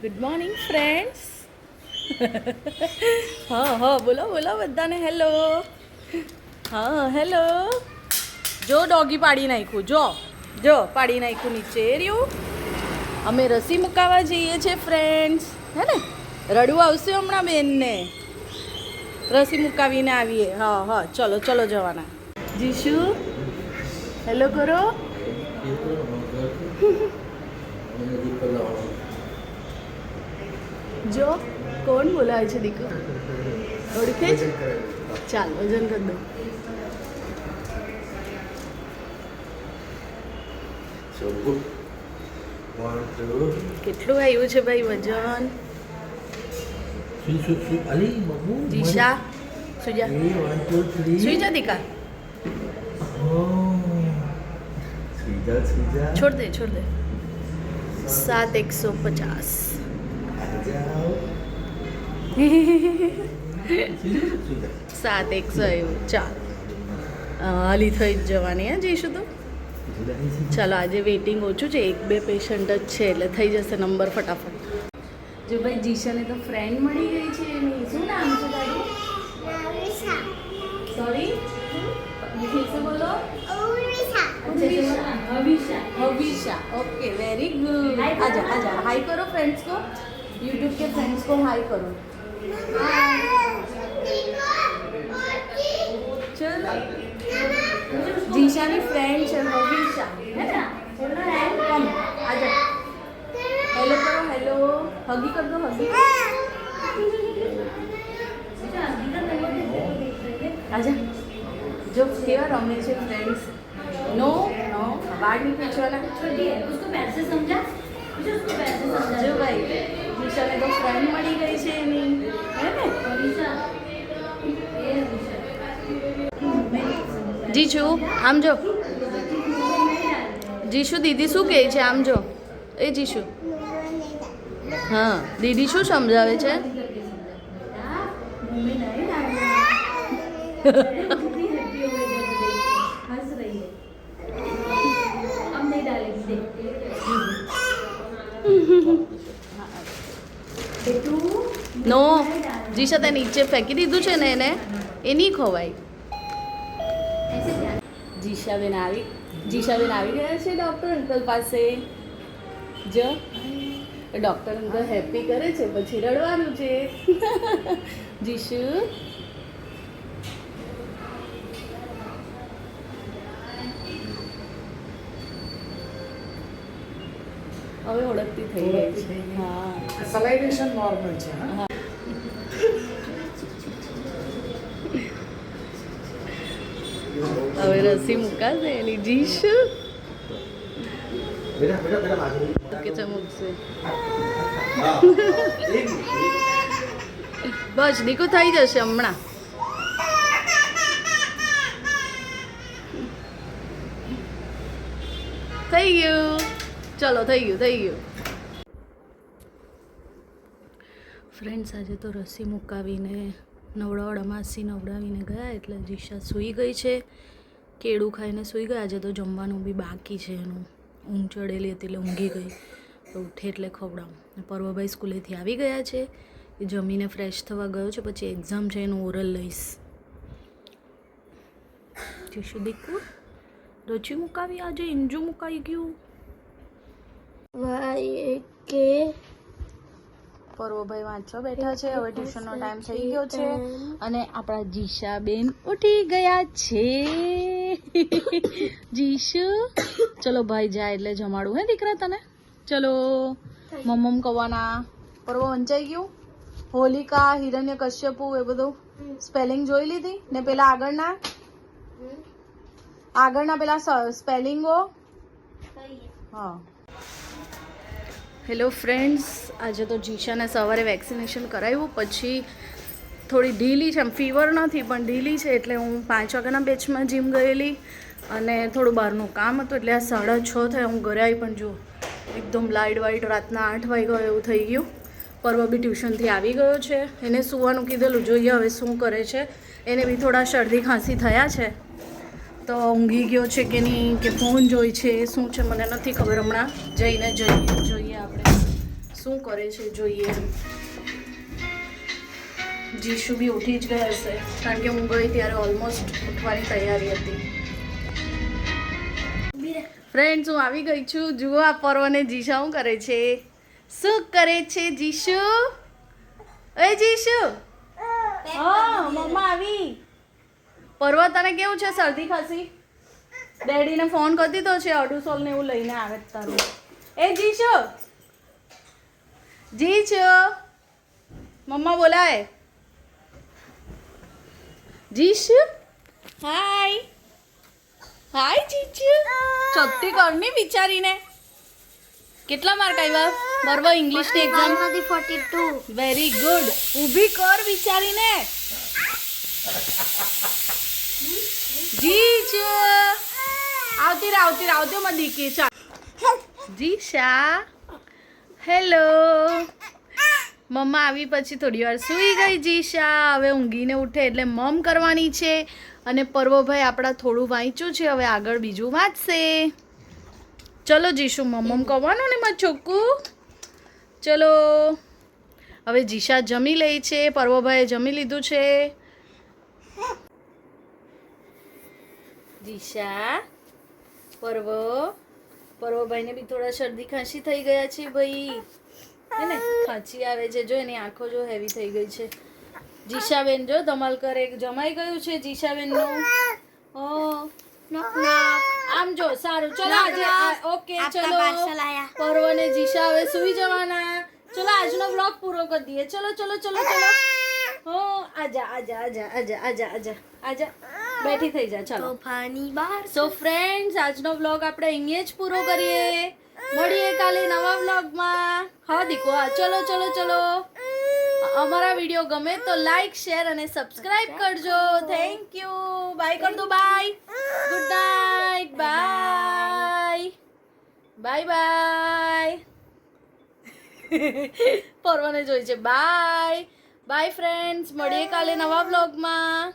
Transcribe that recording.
Good morning friends. હા બોલો બોલો બધાને હેલો. હા હેલો. જો ડોગી પાડી નાખ્યું, જો પાડી નાખ્યું નીચે રહ્યું. અમે રસી મુકાવા જઈએ છીએ ફ્રેન્ડ્સ, હે ને? રડવું આવશે હમણાં બેનને. રસી મુકાવીને આવીએ. હા ચલો જવાના. જીશુ હેલો કરો. જો કોણ બોલાવે છે દીકુ? ઓળખે છે? ચાલ વજન કરી દો. કેટલું આવ્યું છે ભાઈ વજન? જીશા સુજા સુઈ જા દીકા. છોડ દે 7,150. 7,100 એવું. ચાલ હાલી થઈ જ જવાની હે જઈશું તો. ચાલો આજે વેઇટિંગ ઓછું છે, 1-2 પેશન્ટ જ છે એટલે થઈ જશે નંબર ફટાફટ. જો ભાઈ જીશાને તો ફ્રેન્ડ મળી ગઈ છે એની. શું નામ છે તારું? સોરી બોલો. हविशा. Okay very good. आजा हाय करो फ्रेंड्स को. यूट्यूब के फ्रेंड्स को हाय करो. चलो जीशानी फ्रेंड है हविशा, है ना? कम आजा. हेलो करो. हेलो हगी कर दो. हगी आजा. जो केवा रमे छे फ्रेंड्स. नो बाहर नहीं पूछवाना. उसको पैसे समझा. जो भाई जीशाने तो फ्रेंड मળી ગઈ છે એની, હે ને? જીશુ આમ જો. જીશુ દીદી શું કહે છે? આમ જો. એ જીશુ હા દીદી શું સમજાવે છે? નો જીશા તે નીચે ફેંકી દીધું છે ને એને, એ નહીં ખવાય. જીશાબેન આવી ગયા છે ડૉક્ટર અંકલ પાસે. જો ડૉક્ટર અંકલ હેપી કરે છે પછી રડવાનું છે. જીશુ હવે ઓળખતી થઈ ગઈ છે. હા સલાઇડેશન નોર્મલ છે. હા હવે રસી મુકાશે એની. જીશુ કે ચમકશે. બસ દીકુ થઈ જશે હમણાં. થઈ ગયું. ચલો થઈ ગયું. ફ્રેન્ડ્સ આજે તો રસી મુકાવીને નવડાવીને ગયા એટલે જીશા સૂઈ ગઈ છે. કેળું ખાઈને સૂઈ ગઈ. આજે તો જમવાનું બી બાકી છે એનું. ઊંઘ ચડેલી હતી એટલે ઊંઘી ગઈ. તો ઉઠે એટલે ખવડાવું. પર્વભાઈ સ્કૂલેથી આવી ગયા છે, એ જમીને ફ્રેશ થવા ગયો છે. પછી એક્ઝામ છે એનું ઓરલ લઈશ. જીશુ દીકુ રસી મુકાવી. આજે ઇંજુ મુકાઈ ગયું. પર્વભાઈ વાંચવા બેઠા છે. હવે ટ્યુશનનો ટાઈમ થઈ ગયો છે અને આપણા જીશાબેન ઉઠી ગયા છે. જીશુ ચલો ભાઈ જાય એટલે જમાડું હે દીકરા તને. ચલો મમ્મ કવાના. પર્વ વંચાઈ ગયું. હોલિકા, હિરણ્ય કશ્યપુ એ બધું સ્પેલિંગ જોઈ લીધી ને પેલા આગળના પેલા સ્પેલિંગો. હા હેલો ફ્રેન્ડ્સ, આજે તો જીશાને સવારે વેક્સિનેશન કરાવ્યું. પછી થોડી ઢીલી છે, આમ ફીવર નથી પણ ઢીલી છે એટલે હું 5 વાગ્યાના બેચમાં જીમ ગયેલી અને થોડું બહારનું કામ હતું એટલે આ 6:30 થયા હું ઘરે આવી. પણ જો એકદમ લાઇટ રાતના 8 વાગ્યા એવું થઈ ગયું. પર્વ બી ટ્યુશનથી આવી ગયો છે. એને સૂવાનું કીધેલું, જોઈએ હવે શું કરે છે. એને બી થોડા શરદી ખાંસી થયા છે તો ઊંઘી ગયો છે કે નહીં કે ફોન જોઈ છે શું છે મને નથી ખબર. હમણાં જઈને જોઈએ આપણે શું કરે છે જોઈએ. જીશુ બી ઉઠી જ ગયા હશે કારણ કે હું ગઈ ત્યારે ઓલમોસ્ટ ઉઠવાની તૈયારી હતી. ફ્રેન્ડ્સ હું આવી ગઈ છું. જુઓ આ પર્વને જીશા શું કરે છે. શું કરે છે જીશુ? એ જીશુ હા મમ્મા આવી. પર્વ તને કેવું છે શરદી ખાંસી? ડેડીને ફોન કરી દીધો છે 250 ને એવું લઈને આવે તારું. એ જીશુ જીશુ મમ્મા બોલાય. જીશુ હાય હાય જીજુ. છત્તી કરની બિચારીને. કેટલા માર્ક આવ્યા બર્વ ઇંગ્લિશની એક્ઝામ? 42. Very good. ઊભી કર બિચારીને. જીજુ આવતી માં દીકી. ચાલ જીશા હેલો. મમ્મા આવી પછી થોડી વાર સૂઈ ગઈ જીશા. હવે ઊંઘીને ઉઠે એટલે મમ કરવાની છે. અને પર્વભાઈ આપણા થોડું વાંચ્યું છે, હવે આગળ બીજું વાંચશે. ચલો જીશુ મમ્મ કહેવાનું ને મારું છોકું. ચલો હવે જીશા જમી લે છે. પર્વભાઈએ જમી લીધું છે. જીશા પર્વભાઈને બી થોડા શરદી ખાંસી થઈ ગયા છે ભાઈ. હે ને ખાંસી આવે છે. જો એની આંખો જો હેવી થઈ ગઈ છે. જીશાબેન જો ધમાલ કરે જમાઈ ગયું છે જીશાબેનનું. ઓ આમ જો સારું. ચલો આજે ઓકે ચલો પર્વ ને જીશા હવે સુઈ જવાના. ચલો આજનો બ્લોગ પૂરો કરી દઈએ. ચલો હો આજા બેઠી થઈ જા. ચાલો સો ફ્રેન્ડ્સ આજનો બ્લોગ આપણે અહીંયા જ પૂરો કરીએ. મળીએ કાલે નવા બ્લોગમાં. હા દીકો હા ચલો અમારા વિડીયો ગમે તો લાઈક શેર અને સબસ્ક્રાઇબ કરજો. Thank you. બાય કર દો. Bye good night. બાય પર્વને જોઈ છે. બાય ફ્રેન્ડ્સ મળીએ કાલે નવા બ્લોગમાં.